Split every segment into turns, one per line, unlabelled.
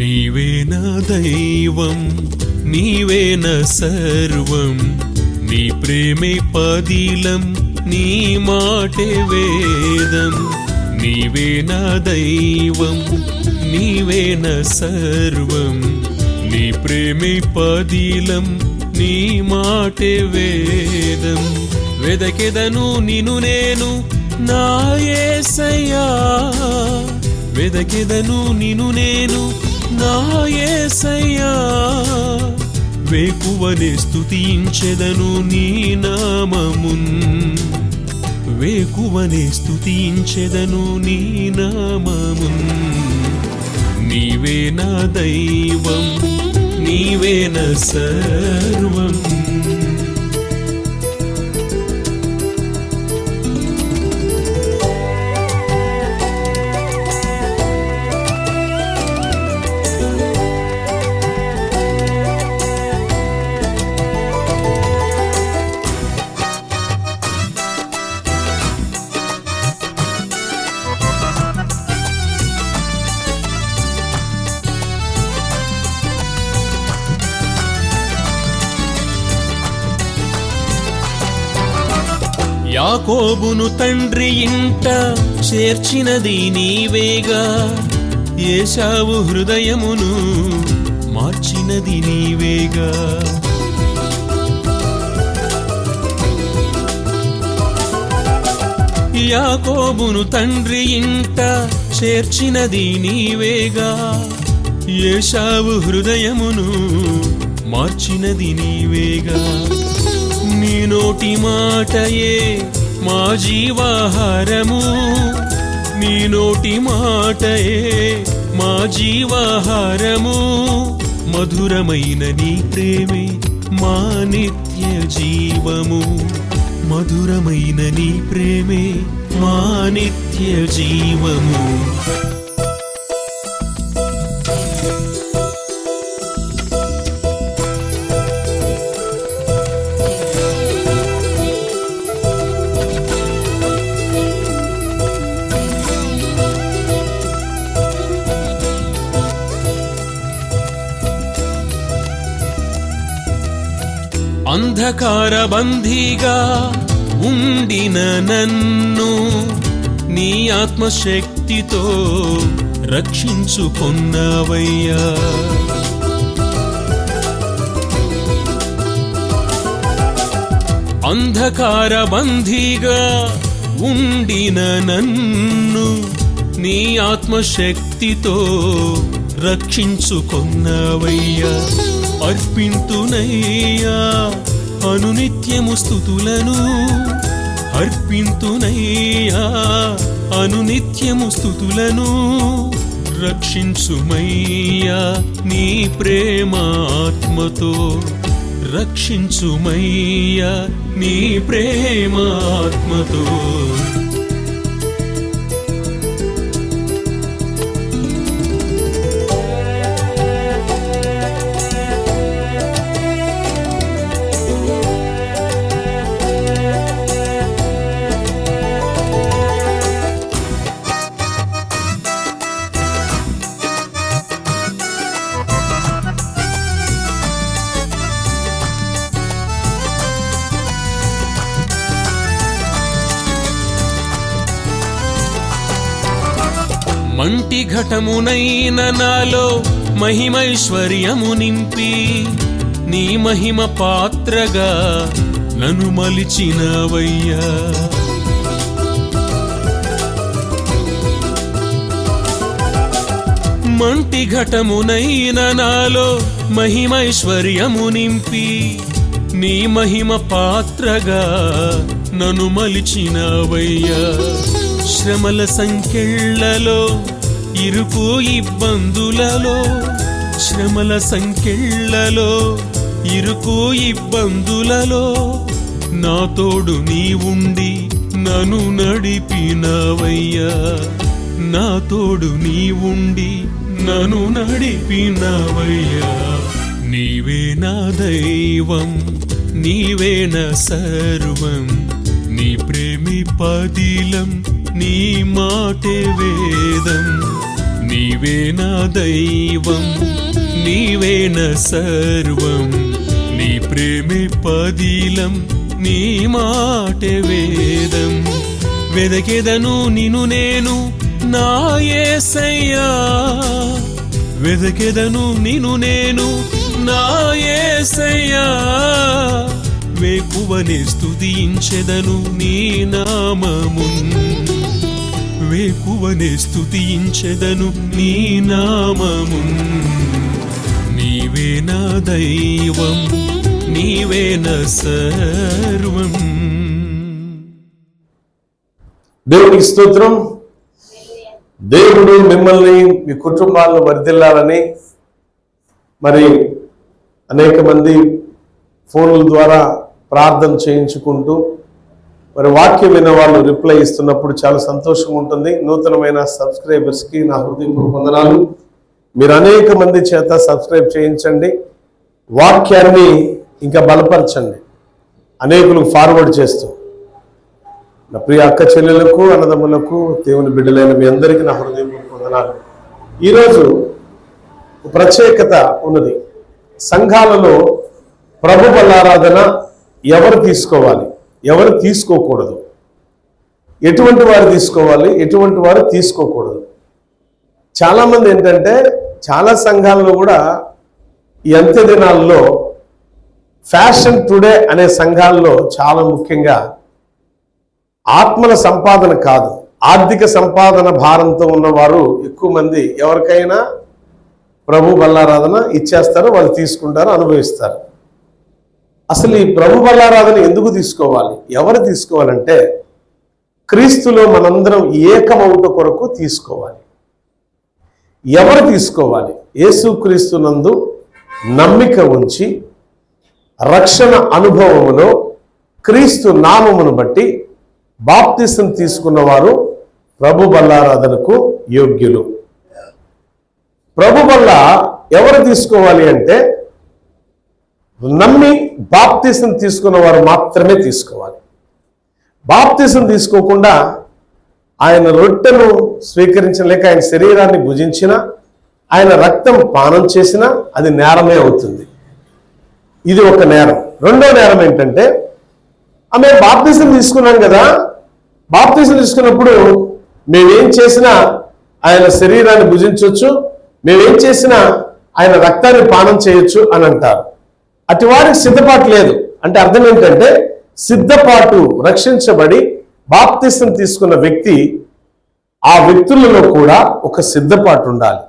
నీవే నా దైవం, నీవే నా సర్వం, నీ ప్రేమే పదిలం, నీ మాటే వేదం. నీవే నా దైవం, నీవే నా సర్వం, నీ ప్రేమే పదిలం, నీ మాటే వేదం. వెదకెదను నిన్ను నేను నా యేసయ్యా, వెదకెదను నిన్ను నేను నా యేసయ్యా. వేకువనే స్తుతించెదను నీ నామమున్, వేకువనే స్తుతించెదను నీ నామమున్. నీవే నా దైవం, నీవే నా సర్వం. యాకోబును తండ్రి ఇంట చేర్చినది నీవేగా, ఏశావు హృదయమును మార్చినది నీవేగా. యాకోబును తండ్రి ఇంట చేర్చినది నీవేగా, ఏశావు హృదయమును మార్చినది నీవేగా. నీ నోటి మాటయే మా జీవాహారము, నీ నోటి మాటయే మా జీవాహారము. మధురమైన నీ ప్రేమే మా నిత్య జీవము, మధురమైన నీ ప్రేమే మా నిత్య జీవము. అంధకార బందీగా ఉండిన నన్ను నీ ఆత్మశక్తితో రక్షించుకొన్నావయ్యా. అంధకార బందీగా ఉండిన నన్ను నీ ఆత్మశక్తితో రక్షించుకొన్నావయ్యా. అర్పింతునయ్యా అనునిత్యము స్తుతులను, అర్పింతునయ్యా అనునిత్యము స్తుతులను. రక్షించుమయ్యా నీ ప్రేమాత్మతో, రక్షించుమయ్యా నీ ప్రేమాత్మతో. మంటి ఘటమునైన నాలో మహిమైశ్వర్యము నింపి, నీ మహిమ పాత్రగా నన్ను మలిచినవయ్యా. మంటి ఘటమునైన నాలో మహిమైశ్వర్యము నింపి, నీ మహిమ పాత్రగా నన్ను మలిచినవయ్యా. శ్రమల సంకెళ్లలో ఇరుకు ఇబ్బందులలో, శ్రమల సంకెళ్లలో ఇరుకు ఇబ్బందులలో నా తోడు నీ ఉండి నన్ను నడిపినవయ్యా. నా తోడు నీ ఉండి నన్ను నడిపినవయ్యా. నీవే నా దైవం, నీవే నా సర్వం, నీ ప్రేమి పదిలం, నీ మాటే వేదం. నీవే నా దైవం, నీవే నా సర్వం, నీ ప్రేమే పదిలం, నీ మాటే వేదం. వెదకెదను నిన్ను నేను నా యేసయ్యా, వెదకెదను నిన్ను నేను నా యేసయ్యా. వేకువనే స్తుతించెదను నీ నామమున్, వేకువనే స్తుతించెదను నీ నామమున్. నీవే నా దైవం, నీవే నా సర్వం.
దేవునికి స్తోత్రం. దేవుడు మిమ్మల్ని మీ కుటుంబాలను వర్ధిల్లాలని, మరి అనేక మంది ఫోన్ల ద్వారా ప్రార్థన చేయించుకుంటూ మరి వాక్యం విన్న వాళ్ళు రిప్లై ఇస్తున్నప్పుడు చాలా సంతోషంగా ఉంటుంది. నూతనమైన సబ్స్క్రైబర్స్కి నా హృదయపూర్వక వందనాలు. మీరు అనేక మంది చేత సబ్స్క్రైబ్ చేయించండి, వాక్యాన్ని ఇంకా బలపరచండి, అనేకులకు ఫార్వర్డ్ చేస్తూ. నా ప్రియ అక్క చెల్లెలకు, అన్నదమ్ములకు, దేవుని బిడ్డలైన మీ అందరికీ నా హృదయపూర్వక వందనాలు. ఈరోజు ప్రత్యేకత ఉన్నది. సంఘాలలో ప్రభు బలారాధన ఎవరు తీసుకోవాలి, ఎవరు తీసుకోకూడదు, ఎటువంటి వారు తీసుకోవాలి, ఎటువంటి వారు తీసుకోకూడదు. చాలామంది ఏంటంటే చాలా సంఘాలలో కూడా ఈ అంత్య దినాల్లో ఫ్యాషన్ టుడే అనే సంఘాల్లో చాలా ముఖ్యంగా ఆత్మల సంపాదన కాదు, ఆర్థిక సంపాదన భారంతో ఉన్నవారు ఎక్కువ మంది ఎవరికైనా ప్రభు బలారాధన ఇచ్చేస్తారు, వాళ్ళు తీసుకుంటారు, అనుభవిస్తారు. అసలు ఈ ప్రభు బలారాధన ఎందుకు తీసుకోవాలి, ఎవరు తీసుకోవాలంటే క్రీస్తులో మనందరం ఏకమవుట కొరకు తీసుకోవాలి. ఎవరు తీసుకోవాలి? యేసుక్రీస్తునందు నమ్మిక ఉంచి రక్షణ అనుభవములో క్రీస్తు నామమును బట్టి బాప్తిసం తీసుకున్నవారు ప్రభు బలారాధనకు యోగ్యులు. ప్రభు బల్ల ఎవరు తీసుకోవాలి అంటే నమ్మి బాప్తిసం తీసుకున్న వారు మాత్రమే తీసుకోవాలి. బాప్తిసం తీసుకోకుండా ఆయన రొట్టెను స్వీకరించిన, లేక ఆయన శరీరాన్ని భుజించిన, ఆయన రక్తం పానం చేసినా అది నేరమే అవుతుంది. ఇది ఒక నేరం. రెండో నేరం ఏంటంటే ఆమె బాప్తిసం తీసుకున్నాం కదా, బాప్తిసం తీసుకున్నప్పుడు మేమేం చేసినా ఆయన శరీరాన్ని భుజించవచ్చు, మేమేం చేసినా ఆయన రక్తాన్ని పానం చేయొచ్చు అని అంటారు. అటు వారికి సిద్ధపాటు లేదు. అంటే అర్థం ఏంటంటే సిద్ధపాటు, రక్షించబడి బాప్తిసం తీసుకున్న వ్యక్తి, ఆ వ్యక్తులలో కూడా ఒక సిద్ధపాటు ఉండాలి.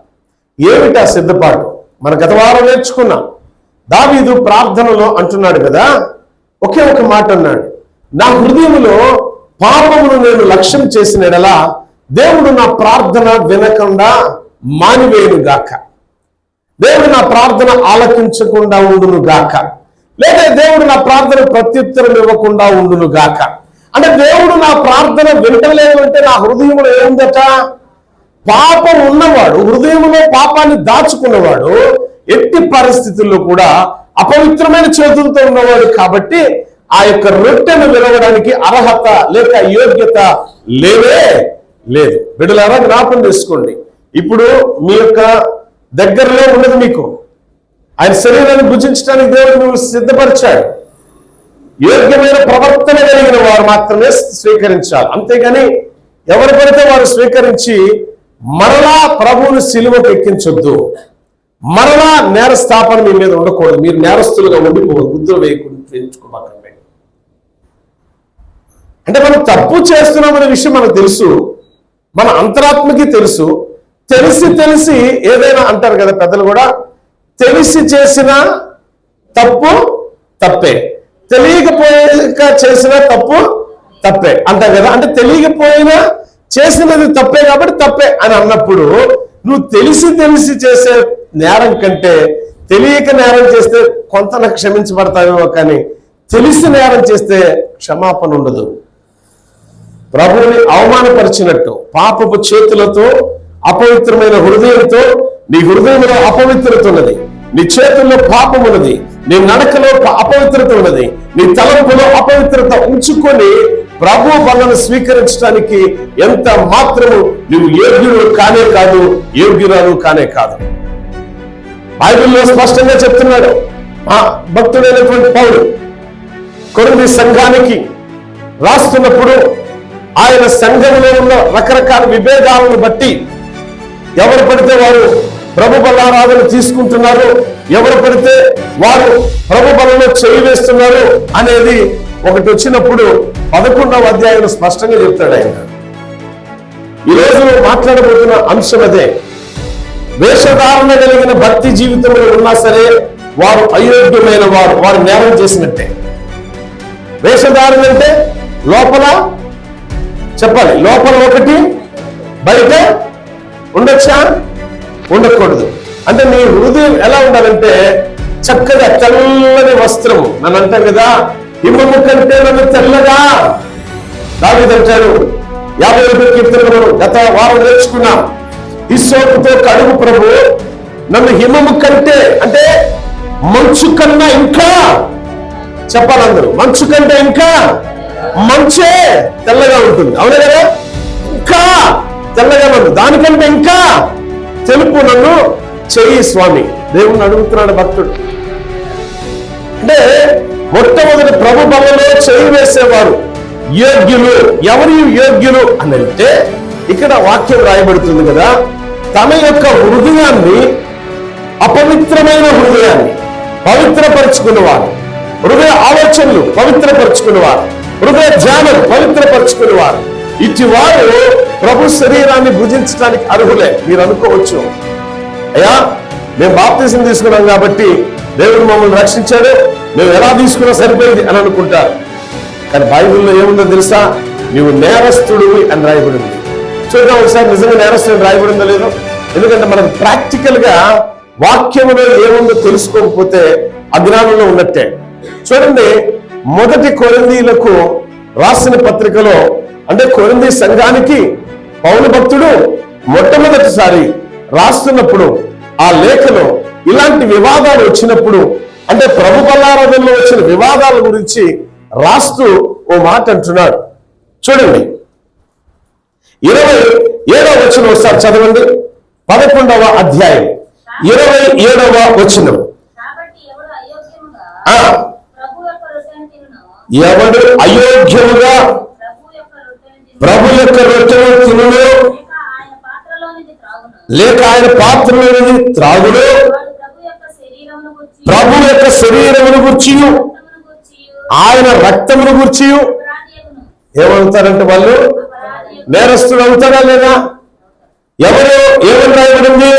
ఏమిటి ఆ సిద్ధపాటు? మన గత వారం నేర్చుకున్నాం. దావీదు ప్రార్థనలో అంటున్నాడు కదా, ఒకే ఒక మాట అన్నాడు, నా హృదయంలో పాపమును నేను లక్ష్యం చేసిన ఎడలా దేవుడు నా ప్రార్థన వినకుండా మానివేయును గాక, దేవుడు నా ప్రార్థన ఆలకించకుండా ఉండును గాక, లేదా దేవుడు నా ప్రార్థన ప్రత్యుత్తరం ఇవ్వకుండా ఉండును గాక. అంటే దేవుడు నా ప్రార్థన వినటలేదు అంటే నా హృదయంలో ఏముందట? పాపం ఉన్నవాడు, హృదయంలో పాపాన్ని దాచుకున్నవాడు ఎట్టి పరిస్థితుల్లో కూడా అపవిత్రమైన చేతులతో ఉన్నవాడు. కాబట్టి ఆ యొక్క రొట్టెను వినవడానికి అర్హత లేక యోగ్యత లేవే లేదు. బిడ్డలారా జ్ఞాపకం చేసుకోండి, ఇప్పుడు మీ యొక్క దగ్గరలో ఉన్నది మీకు ఆయన శరీరాన్ని భుజించడానికి దేవుడు మిమ్మల్ని సిద్ధపరిచాడు. యోగ్యమైన ప్రవర్తన కలిగిన వారు మాత్రమే స్వీకరించాలి. అంతేగాని ఎవరు పడితే వారు స్వీకరించి మరలా ప్రభువుని సిలువకు ఎక్కించొద్దు. మరలా నేరస్థాపన మీ మీద ఉండకూడదు. మీరు నేరస్తులుగా ఉండిపోవద్దు, ముద్ర వేయించుకోబాకండి. అంటే మనం తప్పు చేస్తున్నామనే విషయం మనకు తెలుసు, మన అంతరాత్మకి తెలుసు. తెలిసి తెలిసి ఏదైనా అంటారు కదా పెద్దలు కూడా, తెలిసి చేసిన తప్పు తప్పే, తెలియకపోయాక చేసిన తప్పు తప్పే అంటారు కదా. అంటే తెలియకపోయినా చేసినది తప్పే కాబట్టి తప్పే అని అన్నప్పుడు, నువ్వు తెలిసి తెలిసి చేసే నేరం కంటే తెలియక నేరం చేస్తే కొంత క్షమించబడతావేమో, కానీ తెలిసి నేరం చేస్తే క్షమాపణ ఉండదు. ప్రభువుని అవమానపరిచినట్టు పాపపు చేతులతో, అపవిత్రమైన హృదయంతో, నీ హృదయంలో అపవిత్రత ఉన్నది, నీ చేతుల్లో పాపం ఉన్నది, నీ నడకలో అపవిత్రత ఉన్నది, నీ తలంపులో అపవిత్రత ఉంచుకొని ప్రభు బలను స్వీకరించడానికి ఎంత మాత్రము నువ్వు యోగ్యుడు కానే కాదు, యోగ్యురాలు కానే కాదు. బైబిల్లో స్పష్టంగా చెప్తున్నాడు ఆ భక్తుడైనటువంటి పౌలు కొరింథీ సంఘానికి రాస్తున్నప్పుడు ఆయన సంఘంలో ఉన్న రకరకాల విభేదాలను బట్టి ఎవరు పడితే వారు ప్రభు బలారాధన తీసుకుంటున్నారు, ఎవరు పడితే వారు ప్రభు బలంలో చేయి వేస్తున్నారు అనేది ఒకటి వచ్చినప్పుడు 11వ అధ్యాయంలో స్పష్టంగా చెప్తాడు ఆయన. ఈరోజు మాట్లాడబోతున్న అంశం అదే. వేషధారణ కలిగిన భక్తి జీవితంలో ఉన్నా సరే వారు అయోగ్యమైన వారు నేరం చేసినట్టే. వేషధారణ అంటే లోపల చెప్పాలి, లోపల ఒకటి బయట ఉండొచ్చా, ఉండకూడదు. అంటే నీ హృదయం ఎలా ఉండాలంటే చక్కగా తెల్లని వస్త్రము. నన్ను అంటాం కదా, హిమము కంటే నన్ను తెల్లగా. దావీదు అంటాడు 51వ కీర్తనలో గత వారం నేర్చుకున్నాం, హిస్సోపుతో కడుగు ప్రభు నన్ను హిమము కంటే, అంటే మంచు కన్నా ఇంకా, చెప్పాలి అందరూ, మంచు కంటే ఇంకా మంచే తెల్లగా ఉంటుంది. అవునా కదా? ఇంకా తెల్లగా ఉంది, దానికంటే ఇంకా తెలుపు నన్ను చెయ్యి స్వామి. దేవుణ్ణి అడుగుతున్నాడు భక్తుడు. అంటే మొట్టమొదటి ప్రభు బలలో చేయి వేసేవారు యోగ్యులు. ఎవరు యోగ్యులు అని అంటే ఇక్కడ వాక్యం రాయబడుతుంది కదా, తన యొక్క హృదయాన్ని, అపవిత్రమైన హృదయాన్ని పవిత్రపరుచుకునేవారు, హృదయ ఆలోచనలు పవిత్రపరుచుకునేవారు, హృదయ ధ్యానం పవిత్రపరుచుకునేవారు, ఇటు వారు ప్రభు శరీరాన్ని భుజించడానికి అర్హులే. మీరు అనుకోవచ్చు, అయ్యా మేము బాప్తిసం తీసుకున్నాం కాబట్టి దేవుడు మమ్మల్ని రక్షించాడు, మేము ఎలా తీసుకున్నా సరిపోయింది అని అనుకుంటారు. కానీ బైబిల్లో ఏముందో తెలుసా? నీవు నేరస్తుడు అని రాయబడింది. చూద్దాం ఒకసారి నిజంగా నేరస్తుడు రాయబడిందో లేదో. ఎందుకంటే మనకు ప్రాక్టికల్ గా వాక్యంలో ఏముందో తెలుసుకోకపోతే అజ్ఞానంలో ఉన్నట్టే. చూడండి, మొదటి కొరింథీయులకు రాసిన పత్రికలో, అంటే కొరింథీ సంఘానికి పౌలు భక్తుడు మొట్టమొదటిసారి రాస్తున్నప్పుడు ఆ లేఖలో ఇలాంటి వివాదాలు వచ్చినప్పుడు, అంటే ప్రభు బలారాధనలో వచ్చిన వివాదాల గురించి రాస్తూ ఓ మాట అంటున్నాడు. చూడండి, 27వ వచనం ఒకసారి చదవండి. 11వ అధ్యాయం 27వ వచనం. ఎవడు అయోగ్యముగా ప్రభు యొక్క రొట్టెను తినును, లేక ఆయన పాత్రలోనిది త్రాగును, ప్రభు యొక్క శరీరమును గుర్చి ఆయన రక్తమును గుర్చి ఏమవుతారంటే వాళ్ళు నేరస్తులు అవుతారా లేదా? ఎవరు ఏమని రాయబడింది?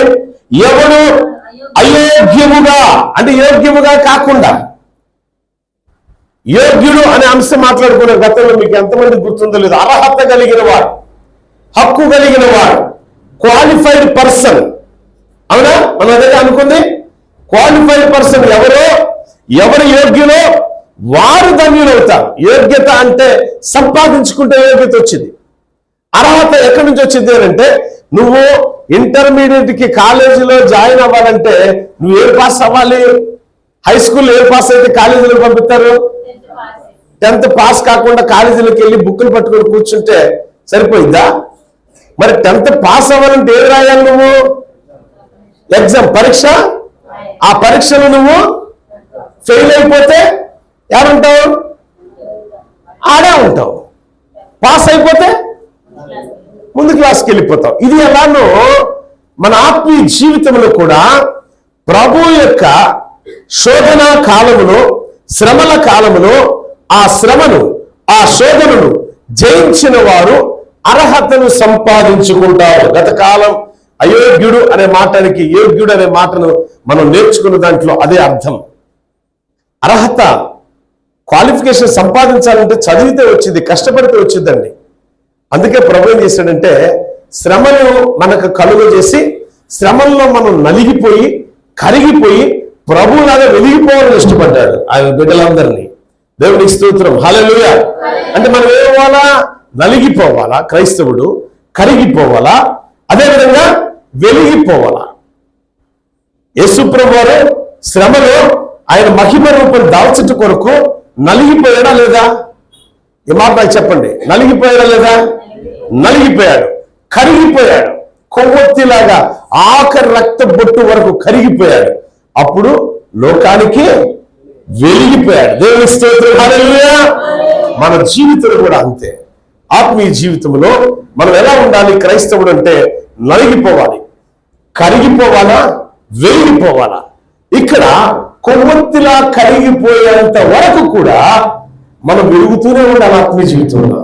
ఎవడు అయోగ్యముగా, అంటే యోగ్యముగా కాకుండా, యోగ్యుడు అనే అంశం మాట్లాడుకునే గతంలో మీకు ఎంతమంది గుర్తుందో లేదు. అర్హత కలిగిన వాడు, హక్కు కలిగిన వాడు, క్వాలిఫైడ్ పర్సన్. అవునా? మనం అదే అనుకుంది. క్వాలిఫైడ్ పర్సన్ ఎవరు యోగ్యులో వారు ధన్యులవుతారు. యోగ్యత అంటే సంపాదించుకుంటే యోగ్యత వచ్చింది. అర్హత ఎక్కడి నుంచి వచ్చింది అంటే, నువ్వు ఇంటర్మీడియట్ కి కాలేజీలో జాయిన్ అవ్వాలంటే నువ్వు ఏ పాస్ అవ్వాలి? హై స్కూల్ ఏ పాస్ అయితే కాలేజీలో పంపిస్తారు? 10th పాస్ కాకుండా కాలేజీలోకి వెళ్ళి బుక్కులు పట్టుకొని కూర్చుంటే సరిపోయిద్దా? మరి 10th పాస్ అవ్వాలంటే ఏం రాయాలి? నువ్వు ఎగ్జామ్, పరీక్ష. ఆ పరీక్షలో నువ్వు ఫెయిల్ అయిపోతే ఏమంటావు? ఆడే ఉంటావు. పాస్ అయిపోతే ముందు క్లాస్కి వెళ్ళిపోతావు. ఇది ఎలానో మన ఆత్మీయ జీవితంలో కూడా ప్రభు యొక్క శోధన కాలములో, శ్రమల కాలములో ఆ శ్రమను, ఆ శోధనను జయించిన వారు అర్హతను సంపాదించుకుంటారు. గతకాలం అయోగ్యుడు అనే మాటనికి యోగ్యుడు అనే మాటను మనం నేర్చుకున్న దాంట్లో అదే అర్థం. అర్హత, క్వాలిఫికేషన్ సంపాదించాలంటే చదివితే వచ్చింది, కష్టపడితే వచ్చిందండి. అందుకే ప్రభు ఏం చేశాడంటే శ్రమను మనకు కలుగజేసి, శ్రమల్లో మనం నలిగిపోయి కరిగిపోయి ప్రభువులాగా వెలిగిపోవాలని ఇష్టపడ్డాడు ఆయన బిడ్డలందరినీ. దేవునికి స్తోత్రం, హల్లెలూయా. అంటే మనం ఏమవ్వాలా? నలిగిపోవాలా క్రైస్తవుడు, కరిగిపోవాలా, అదేవిధంగా వెలిగిపోవాలా. యేసు ప్రభువారు శ్రమలో ఆయన మహిమ రూపం దాల్చుట కొరకు నలిగిపోయాడా లేదా? ఈ మాట నాకు చెప్పండి. నలిగిపోయాడా లేదా? నలిగిపోయాడు. కరిగిపోయాడు, కొవ్వొత్తిలాగా ఆఖరి రక్త బొట్టు వరకు కరిగిపోయాడు. అప్పుడు లోకానికి వెలిగిపోయాడు. దేవుని స్తోత్రం, హల్లెలూయా. మన జీవితం కూడా అంతే. ఆత్మీయ జీవితంలో మనం ఎలా ఉండాలి? క్రైస్తవుడు అంటే నలిగిపోవాలి, కరిగిపోవాలా, వెలిగిపోవాలా. ఇక్కడ కొవ్వొత్తిలా కరిగిపోయేంత వరకు కూడా మనం వెలుగుతూనే ఉండాలి ఆత్మీయ జీవితంలో.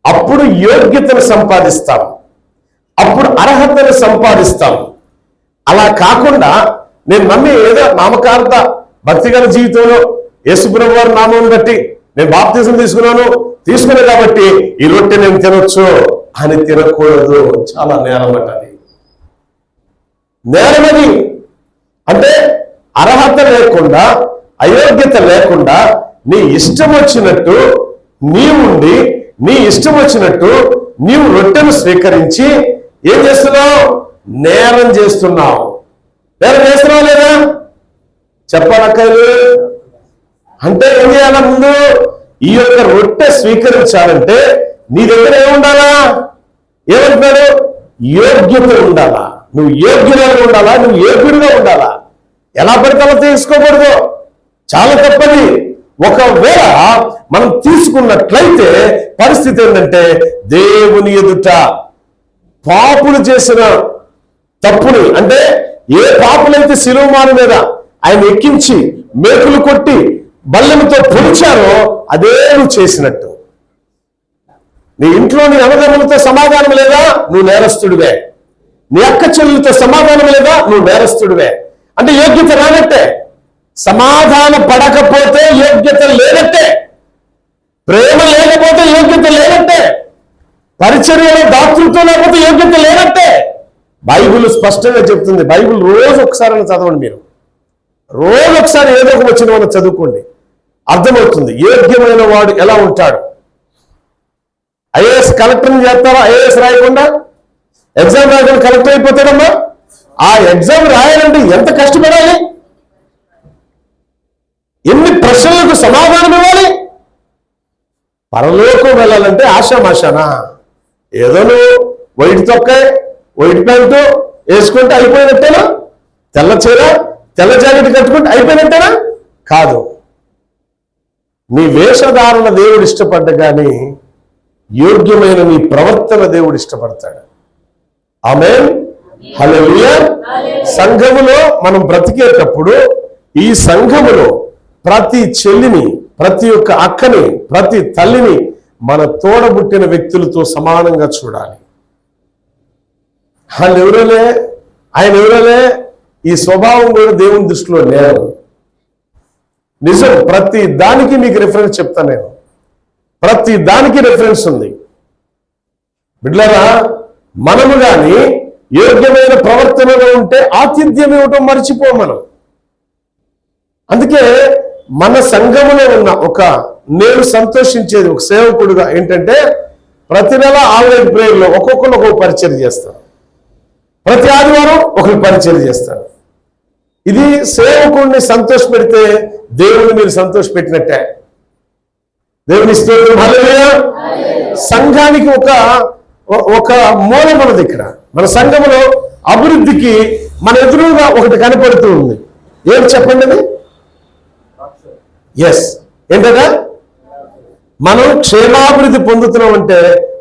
అప్పుడు యోగ్యతను సంపాదిస్తాం, అప్పుడు అర్హతను సంపాదిస్తాం. అలా కాకుండా నేను నమ్మి ఏదో నామకార్థ భక్తిగల జీవితంలో యేసుప్రభు వారి నామం బట్టి నేను బాప్తిజం తీసుకున్నాను కాబట్టి ఈ రొట్టె నేను తినొచ్చు అని తినకూడదు. చాలా నేరం అది. నేరమది అంటే అర్హత లేకుండా, అయోగ్యత లేకుండా నీ ఇష్టం వచ్చినట్టు నీవుండి, నీ ఇష్టం వచ్చినట్టు నీవు రొట్టెను స్వీకరించి ఏం చేస్తున్నావు? నేరం చేస్తున్నావు. నేరం చేస్తున్నావు లేదా? చెప్పనక్కర్లేదు. అంటే ఏం చేయాలా? ముందు ఈ యొక్క రొట్టె స్వీకరించాలంటే నీ దగ్గర ఏముండాలా? ఏమంటున్నాడు? యోగ్యత ఉండాలా. నువ్వు యోగ్యురాలుగా ఉండాలా, నువ్వు యోగ్యుడిగా ఉండాలా. ఎలా పడితే అలా తీసుకోకూడదు, చాలా తప్పది. ఒకవేళ మనం తీసుకున్నట్లయితే పరిస్థితి ఏంటంటే దేవుని ఎదుట పాపులు చేసిన తప్పుని, అంటే ఏ పాపులైతే శిలువమాను మీద ఆయన ఎక్కించి మేకులు కొట్టి బల్లెలతో పొడిచారో అదే నువ్వు చేసినట్టు. నీ ఇంట్లో నీ అన్నదమ్ములతో సమాధానం లేదా? నువ్వు నేరస్తుడివే. నీ అక్క చెల్లెలతో సమాధానం లేదా? నువ్వు నేరస్తుడివే. అంటే యోగ్యత రానట్టే. సమాధాన పడకపోతే యోగ్యత లేనట్టే. ప్రేమ లేకపోతే యోగ్యత లేనట్టే. పరిచర్యలో దాతృతో లేకపోతే యోగ్యత లేనట్టే. బైబిల్ స్పష్టంగా చెప్తుంది. బైబిల్ రోజు ఒకసారి చదవండి. మీరు రోజు ఒకసారి ఏదో ఒక వచ్చిన వాళ్ళు చదువుకోండి, అర్థమవుతుంది యోగ్యమైన వాడు ఎలా ఉంటాడు. ఐఏఎస్ కలెక్టర్ని చేస్తారా? ఐఏఎస్ రాయకుండా ఎగ్జామ్ రాయకుండా కలెక్టర్ అయిపోతాడమ్మా. ఆ ఎగ్జామ్ రాయాలంటే ఎంత కష్టపడాలి, ఎన్ని ప్రశ్నలకు సమాధానం ఇవ్వాలి. పరలోకం వెళ్ళాలంటే ఆశామాషానా? ఏదో నువ్వు వైట్ తొక్క, వైట్ ప్యాంటు వేసుకుంటే అయిపోయినట్టేనా? తెల్ల చీర, తెల్ల జాకెట్ కట్టుకుంటే అయిపోయినట్టేనా? కాదు. నీ వేషధారణ దేవుడు ఇష్టపడ్డ కానీ యోగ్యమైన నీ ప్రవర్తన దేవుడు ఇష్టపడతాడు. ఆమేన్, హల్లెలూయా. సంఘములో మనం బ్రతికేటప్పుడు ఈ సంఘములో ప్రతి చెల్లిని, ప్రతి ఒక్క అక్కని, ప్రతి తల్లిని మన తోడబుట్టిన వ్యక్తులతో సమానంగా చూడాలి. వాళ్ళు ఎవరలే, ఆయన ఎవరలే, ఈ స్వభావం కూడా దేవుని దృష్టిలో లేదు. నిజం. ప్రతి దానికి మీకు రిఫరెన్స్ చెప్తాను నేను. ప్రతి దానికి రిఫరెన్స్ ఉంది. బిడ్డలారా, మనము కానీ యోగ్యమైన ప్రవర్తనలో ఉంటే ఆతిథ్యం ఇవ్వటం మర్చిపోం మనం. అందుకే మన సంఘములో ఉన్న నేను సంతోషించేది ఒక సేవకుడుగా ఏంటంటే ప్రతి నెల ఆన్లైన్ ప్రేయర్లో ఒక్కొక్కరు ఒక్కొక్క పరిచయం చేస్తారు. ప్రతి ఆదివారం ఒకరు పరిచయం చేస్తారు. ఇది సేవకుడిని సంతోష పెడితే దేవుని మీరు సంతోష పెట్టినట్టే. దేవుని స్తోత్రం, హల్లెలూయా. సంఘానికి ఒక మూలం ఉన్నది ఇక్కడ. మన సంఘములో అభివృద్ధికి మన ఎదురుగా ఒకటి కనపడుతూ ఉంది. ఏం చెప్పండి అది? ఎస్, ఏంటదా? మనం క్షేమాభివృద్ధి పొందుతున్నామంటే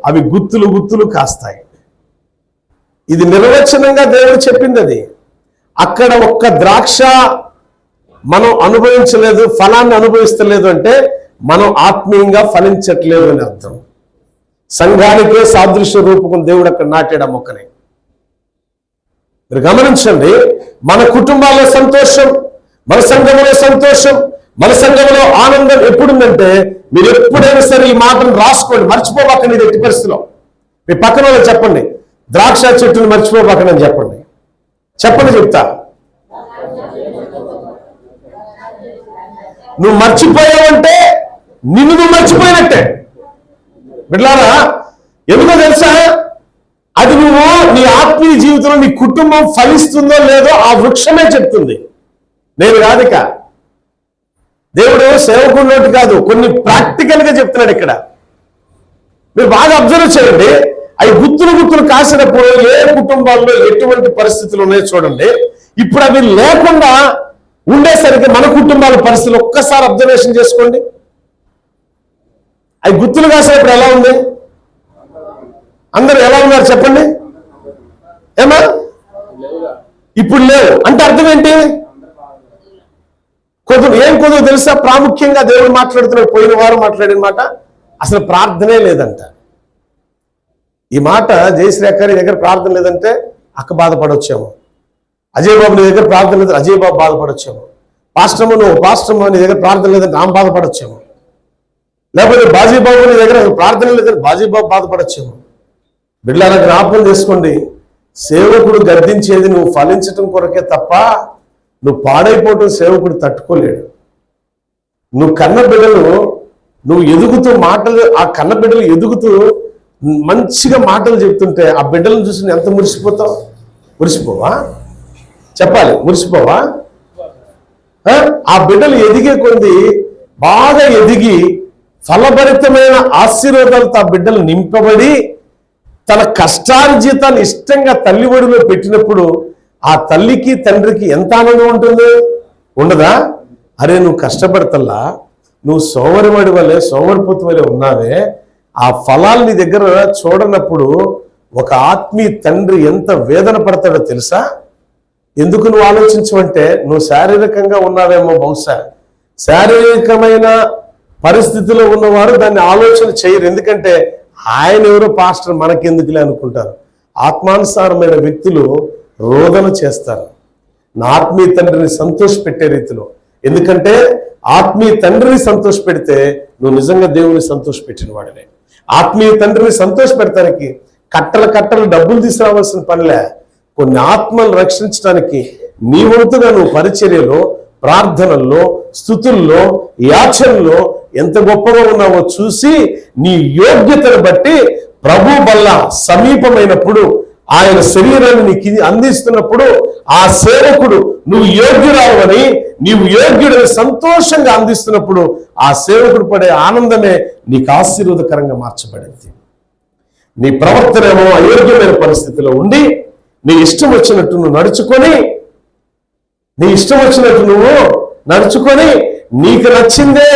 అవి గుత్తులు గుత్తులు కాస్తాయి. ఇది నిర్వచనంగా దేవుడు చెప్పింది. అది అక్కడ ఒక్క ద్రాక్ష మనం అనుభవించలేదు, ఫలాన్ని అనుభవిస్తలేదు అంటే మనం ఆత్మీయంగా ఫలించట్లేదు అని అర్థం. సంఘానికే సాదృశ్య రూపకం దేవుడు అక్కడ నాటాడు ఆ మొక్కని. మీరు గమనించండి. మన కుటుంబాల్లో సంతోషం, మన సంఘంలో సంతోషం, మన సంఘంలో ఆనందం ఎప్పుడుందంటే మీరు ఎప్పుడైనా సరే ఈ మాటను రాసుకోండి, మర్చిపోబాకండి. ఇది ఎట్టి పరిస్థితిలో మీ పక్కన వాళ్ళు చెప్పండి, ద్రాక్ష చెట్టును మర్చిపోబాకండి అని చెప్పండి. చెప్పండి, చెప్తా. నువ్వు మర్చిపోయావంటే నిన్ను నువ్వు మర్చిపోయినట్టే. బిడ్డలారా, ఎందుకో తెలుసా? అది నువ్వు నీ ఆత్మీయ జీవితంలో నీ కుటుంబం ఫలిస్తుందో లేదో ఆ వృక్షమే చెప్తుంది, నేను కాదిక. దేవుడు సేవకున్నట్టు కాదు, కొన్ని ప్రాక్టికల్ గా చెప్తున్నాడు ఇక్కడ. మీరు బాగా అబ్జర్వ్ చేయండి. అవి గుత్తులు కాసినప్పుడు ఏ కుటుంబాల్లో ఎటువంటి పరిస్థితులు ఉన్నాయో చూడండి. ఇప్పుడు అవి లేకుండా ఉండేసరికి మన కుటుంబాల పరిస్థితులు ఒక్కసారి అబ్జర్వేషన్ చేసుకోండి. అవి గుత్తులు కాసినప్పుడు ఎలా ఉంది? అందరూ ఎలా ఉన్నారు చెప్పండి? ఏమా ఇప్పుడు లేవు అంటే అర్థం ఏంటి? ఏం కుదురు తెలుసా? ప్రాముఖ్యంగా దేవుడు మాట్లాడుతున్నాడు. పోయిన వారు మాట్లాడిన మాట అసలు ప్రార్థనే లేదంట. ఈ మాట జయశ్రేఖర్ నీ దగ్గర ప్రార్థన లేదంటే అక్క బాధపడొచ్చేమో, అజయ్ బాబు నీ దగ్గర ప్రార్థన లేదంటే అజయ్ బాబు బాధపడొచ్చేమో, పాస్టమ్మ నీ దగ్గర ప్రార్థన లేదంటే ఆమె బాధపడొచ్చేమో, లేకపోతే బాజీబాబు నీ దగ్గర ప్రార్థన లేదంటే బాజీబాబు బాధపడొచ్చేమో. బిడ్డలారా జ్ఞాపకం చేసుకోండి, సేవకుడు గద్దించేది నువ్వు ఫలించటం కొరకే తప్ప నువ్వు పాడైపోవటం సేవకుడు తట్టుకోలేడు. నువ్వు కన్న బిడ్డలు నువ్వు ఎదుగుతూ మాటలు, ఆ కన్న బిడ్డలు ఎదుగుతూ మంచిగా మాటలు చెప్తుంటే ఆ బిడ్డలను చూసి ఎంత మురిసిపోతావు? మురిసిపోవా? చెప్పాలి, మురిసిపోవా? ఆ బిడ్డలు ఎదిగే కొద్ది బాగా ఎదిగి ఫలభరితమైన ఆశీర్వాదాలతో ఆ బిడ్డలు నింపబడి తన కష్టార్జితాన్ని ఇష్టంగా తల్లి ఒడిలో పెట్టినప్పుడు ఆ తల్లికి తండ్రికి ఎంత ఆనందం ఉంటుంది? ఉండదా? అరే నువ్వు కష్టపడతల్లా, నువ్వు సోమరివాడి వల్లే సోమరిపోతు వల్లే ఉన్నావే, ఆ ఫలాలు నీ దగ్గర చూడనప్పుడు ఒక ఆత్మీయ తండ్రి ఎంత వేదన పడతాడో తెలుసా? ఎందుకు నువ్వు ఆలోచించవంటే నువ్వు శారీరకంగా ఉన్నావేమో, బహుశా శారీరకమైన పరిస్థితిలో ఉన్నవారు దాన్ని ఆలోచన చేయరు. ఎందుకంటే ఆయన ఎవరో పాస్టర్ మనకెందుకులే అనుకుంటారు. ఆత్మానుసారమైన వ్యక్తులు రోదన చేస్తారు నా ఆత్మీయ తండ్రిని సంతోషపెట్టే రీతిలో. ఎందుకంటే ఆత్మీయ తండ్రిని సంతోష పెడితే నువ్వు నిజంగా దేవుని సంతోషపెట్టిన వాడినే. ఆత్మీయ తండ్రిని సంతోష పెడతానికి కట్టలు డబ్బులు తీసుకురావాల్సిన పనిలే. కొన్ని ఆత్మలు రక్షించడానికి నీ వంతుగా నువ్వు పరిచర్యలో, ప్రార్థనల్లో, స్థుతుల్లో, యాచనలో ఎంత గొప్పగా ఉన్నావో చూసి నీ యోగ్యతను బట్టి ప్రభు వల్ల సమీపమైనప్పుడు ఆయన శరీరాన్ని నీకు అందిస్తున్నప్పుడు ఆ సేవకుడు నువ్వు యోగ్యురావని, నీవు యోగ్యుడని సంతోషంగా అందిస్తున్నప్పుడు ఆ సేవకుడు పడే ఆనందమే నీకు ఆశీర్వాదకరంగా మార్చబడింది. నీ ప్రవర్తన ఏమో అయోగ్యమైన పరిస్థితిలో ఉండి నీ ఇష్టం వచ్చినట్టు నువ్వు నడుచుకొని నీకు నచ్చిందే,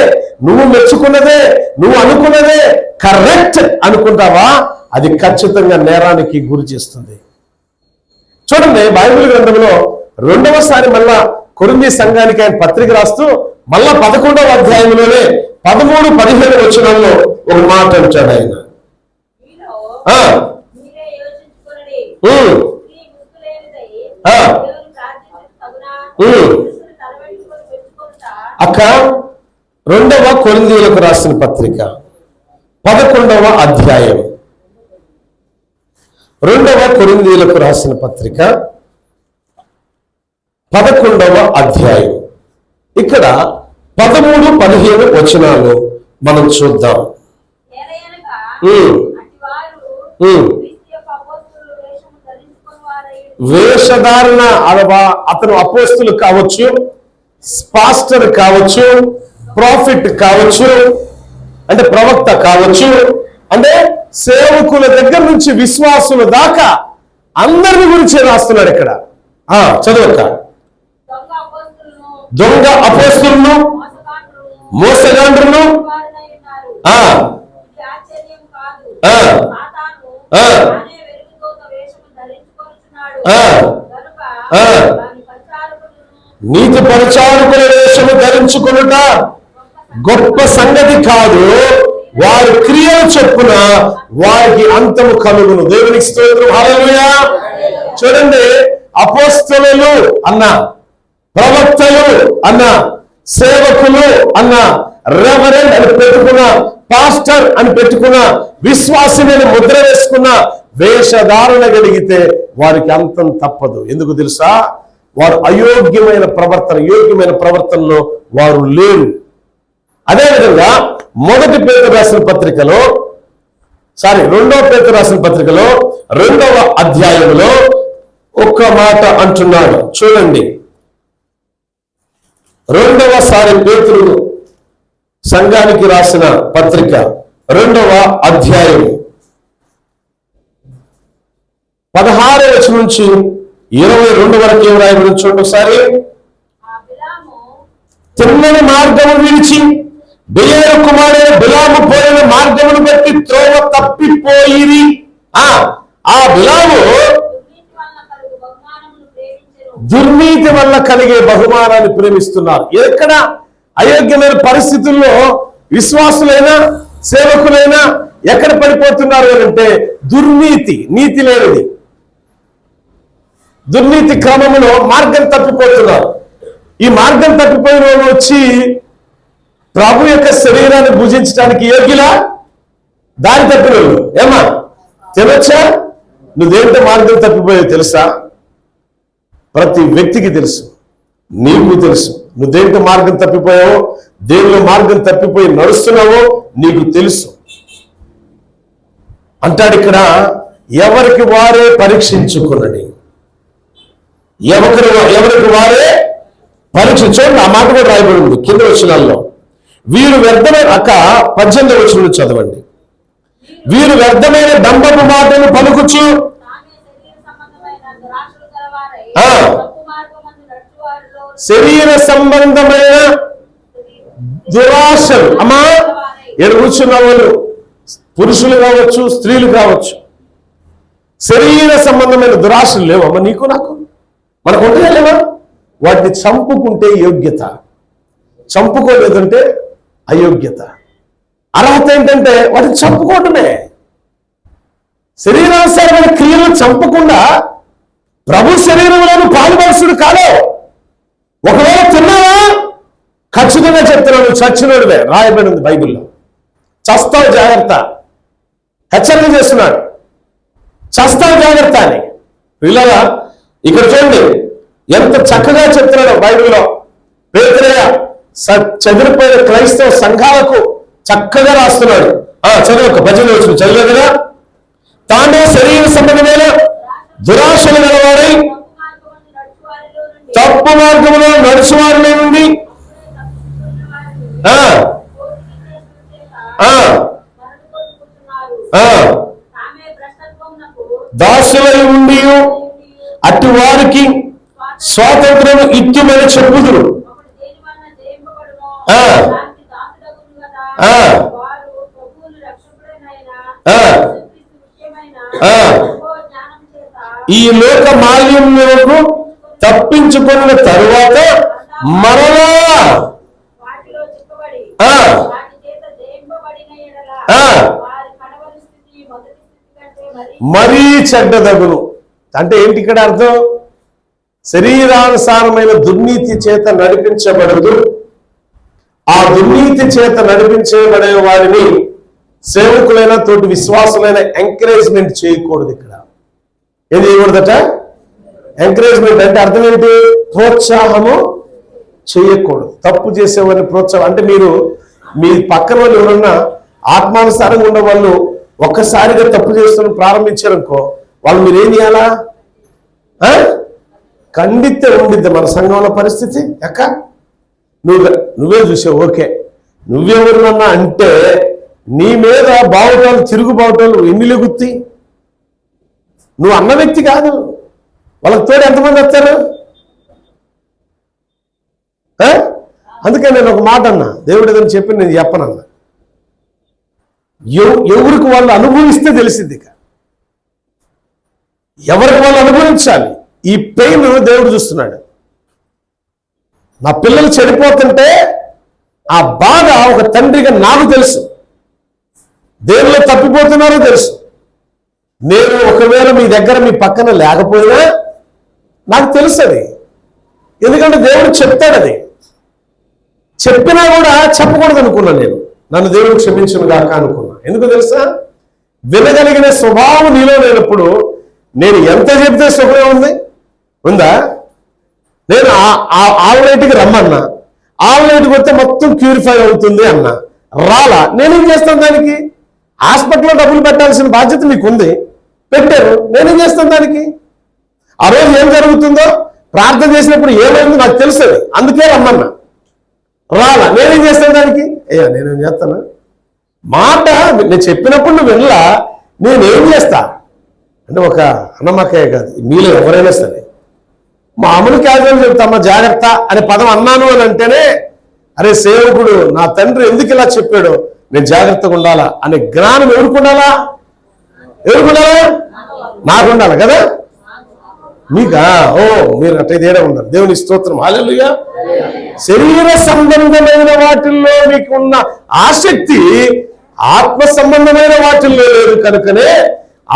నువ్వు మెచ్చుకున్నదే, నువ్వు అనుకున్నదే కరెక్ట్ అనుకుంటావా? అది ఖచ్చితంగా నేరానికి గురి చేస్తుంది. చూడండి, బైబిల్ గ్రంథంలో 2వసారి మళ్ళా కొరింథీ సంఘానికి ఆయన పత్రిక రాస్తూ మళ్ళా 11వ అధ్యాయంలోనే 13-15 వచనాల్లో ఒక మాట అంటాడు ఆయన. అక్క 2వ కొరింథీయులకు రాసిన పత్రిక 11వ అధ్యాయం, 2వ కొరింథీయులకు రాసిన పత్రిక 11వ అధ్యాయం. ఇక్కడ 13-15 వచనాలు మనం చూద్దాం. వేషధారణ అతను అపోస్తులు కావచ్చు, పాస్టర్ కావచ్చు, ప్రాఫిట్ కావచ్చు, అంటే ప్రవక్త కావచ్చు, అంటే సేవకుల దగ్గర నుంచి విశ్వాసుల దాకా అందరిని గురించి రాస్తున్నాడు ఇక్కడ. చదువుక దొంగ అపోస్తులను, మోసగాండ్రులను, నీతి పరిచారకుల వేషము ధరించుకొనుట గొప్ప సంగతి కాదు, వారి క్రియలు చొప్పున వారికి అంతము కలుగును. దేవునికి స్తోత్రం, హల్లెలూయా. చూడండి, అపోస్తలులు అన్న, ప్రవక్తలు అన్న, సేవకులు అన్న, రెవరెండ్ అని పెట్టుకున్న, పాస్టర్ అని పెట్టుకున్న, విశ్వాసిని ముద్ర వేసుకున్న వేషధారణ కలిగితే వారికి అంతం తప్పదు. ఎందుకు తెలుసా? వారు యోగ్యమైన ప్రవర్తనలో వారు లేరు. అదేవిధంగా 2వ పేతురు రాసిన పత్రికలో 2వ అధ్యాయంలో ఒక్క మాట అంటున్నాడు. చూడండి, 2వసారి పేతురు సంఘానికి రాసిన పత్రిక 2వ అధ్యాయం 16వ వచనం నుంచి 22 వరకు ఏం రాయబడి చూడండి ఒకసారి. తిన్నని మార్గము విడిచి బెయోరు కుమారుడైన బిలాము పోయిన మార్గమును బట్టి త్రోవ తప్పిపోయిరి. ఆ బిలాము దుర్నీతి వల్ల కలిగే బహుమానాన్ని ప్రేమిస్తున్నారు. ఎక్కడ అయోగ్యమైన పరిస్థితుల్లో విశ్వాసులైనా సేవకులైనా ఎక్కడ పడిపోతున్నారు అంటే దుర్నీతి, నీతి లేనిది, దుర్నీతి క్రమంలో మార్గం తప్పిపోతున్నారు. ఈ మార్గం తప్పిపోయిన వాళ్ళు వచ్చి ప్రభు యొక్క శరీరాన్ని భుజించడానికి యోగ్యులా? దారి తప్పిన వాళ్ళు ఏమా తినొచ్చా? నువ్వేంటో మార్గం తప్పిపోయావు తెలుసా? ప్రతి వ్యక్తికి తెలుసు, నీకు తెలుసు. నువ్వు దేంట్లో మార్గం తప్పిపోయావో, దేవుని మార్గం తప్పిపోయి నడుస్తున్నావో నీకు తెలుసు. అంటాడు ఇక్కడ, ఎవరికి వారే పరీక్షించుకున్నది. ఎవరికి వారే పరీక్షించండి. ఆ మాట కూడా రాయబడి ఉంది కింద వచనాల్లో. వీరు వ్యర్థమైన 18వ వచనం చదవండి. వీరు వ్యర్థమైన డంబపు మాటలు పలుకుచు శరీర సంబంధమైన దురాశలు. అమ్మా కూర్చున్న వాళ్ళు పురుషులు కావచ్చు, స్త్రీలు కావచ్చు, శరీర సంబంధమైన దురాశలు లేవమ్మా నీకు నాకు? మనకు ఉంటే లేవా? వాటిని చంపుకుంటే యోగ్యత, చంపుకోలేదంటే అయోగ్యత. అర్హత ఏంటంటే వాటిని చంపుకోవటమే. శరీరానుసారమైన క్రియలను చంపకుండా ప్రభు శరీరంలోని పాలుపరుషుడు కాదు. ఒకవేళ తిన్నావా? ఖచ్చితంగా చెప్తున్నాను, చచ్చినోడివే. రాయబడి ఉంది బైబిల్లో. చస్తావు జాగ్రత్త, హెచ్చరిక చేస్తున్నాడు. చస్తావు జాగ్రత్త అని. పిల్లగా ఇక్కడ చూడండి ఎంత చక్కగా చెప్తున్నాడు బైబిల్లో. పేతురయ్య చెదిరిపోయిన క్రైస్తవ సంఘాలకు చక్కగా రాస్తున్నాడు. చదువు 18వ వచనం చదివే కదా. తానే శరీర సంబంధమైన దురాశలు గలవాడై తప్పు మార్గంలో నడుచువారిలో నుండి దాసులై ఉండి అటు వారికి స్వాతంత్రం ఇత్తుమని చెప్పుదురు. ఈ లోక మాలిన్యముకు తప్పించుకున్న తరువాత మరలా మరీ చెడ్డదగును. అంటే ఏంటి ఇక్కడ అర్థం? శరీరానుసారమైన దుర్నీతి చేత నడిపించబడదు. ఆ దుర్నీతి చేత నడిపించబడే వారిని సేవకులైన తోటి విశ్వాసులైన ఎంకరేజ్మెంట్ చేయకూడదు. ఇక్కడ ఏం చేయకూడదట? ఎంకరేజ్మెంట్ అంటే అర్థం ఏంటి? ప్రోత్సాహము చేయకూడదు. తప్పు చేసేవారిని ప్రోత్సాహం అంటే మీరు మీ పక్కన వాళ్ళు ఎవరన్నా ఆత్మానుసారంగా ఉన్న వాళ్ళు ఒక్కసారిగా తప్పు చేస్తున్న ప్రారంభించారనుకో, వాళ్ళు మీరేం చేయాలా? ఖండితే ఉండిద్ది మన సంఘంలో పరిస్థితి. నువ్వే చూసావు, ఓకే. నువ్వెవరినన్నా అంటే నీ మీద బావుటాలు, తిరుగు బావుటాలు ఎన్ని లెగుత్తి? నువ్వు అన్న వ్యక్తి కాదు, వాళ్ళకి తోడు ఎంతమంది వస్తారు? అందుకే నేను ఒక మాట అన్నా, దేవుడు ఏదైనా చెప్పి నేను చెప్పనన్నా. ఎవరికి వాళ్ళు అనుభవిస్తే తెలిసింది. ఎవరికి వాళ్ళు అనుభవించాలి. ఈ పెయిన్ దేవుడు చూస్తున్నాడు. నా పిల్లలు చెడిపోతుంటే ఆ బాధ ఒక తండ్రిగా నాకు తెలుసు. దేవుళ్ళు తప్పిపోతున్నారో తెలుసు. నేను ఒకవేళ మీ దగ్గర మీ పక్కన లేకపోయినా నాకు తెలుసు అది. ఎందుకంటే దేవుడు చెప్తాడు. అది చెప్పినా కూడా చెప్పకూడదు అనుకున్నాను నేను. నన్ను దేవుడు క్షమించును గాక అనుకున్నా. ఎందుకు తెలుసా? వినగలిగిన స్వభావం నీలో లేనప్పుడు నేను ఎంత చెప్తే సుఖమే ఉందా? నేను ఆవులైట్కి రమ్మన్నా, ఆవులైట్కి వస్తే మొత్తం ప్యూరిఫై అవుతుంది అన్నా, రాలా. నేనేం చేస్తాను దానికి? హాస్పిటల్లో డబ్బులు పెట్టాల్సిన బాధ్యత మీకు ఉంది, పెట్టారు. నేనేం చేస్తాను దానికి? ఆ రోజు ఏం జరుగుతుందో ప్రార్థన చేసినప్పుడు ఏమైందో నాకు తెలుస్తుంది, అందుకే రమ్మన్నా, రాలా. నేనేం చేస్తాను దానికి? నేనేం చేస్తాను? మాట నేను చెప్పినప్పుడు నువ్వు వినలా, నేనేం చేస్తా? అంటే ఒక అన్నమక్కయ్య కాదు, మీలో ఎవరైనా సరే మామూలు క్యాజువల్ చెప్తామా జాగ్రత్త అనే పదం అన్నాను అని అంటేనే అరే సేవకుడు నా తండ్రి ఎందుకు ఇలా చెప్పాడో నేను జాగ్రత్తగా ఉండాలా అనే జ్ఞానం ఎవరుకుండాలా? నాకు ఉండాలి కదా. మీకా మీరు అట్టయితే ఏడా ఉన్నారు. దేవుని స్తోత్రం, హల్లెలూయా. శరీర సంబంధమైన వాటిల్లో మీకు ఉన్న ఆసక్తి ఆత్మ సంబంధమైన వాటిల్లో లేదు కనుకనే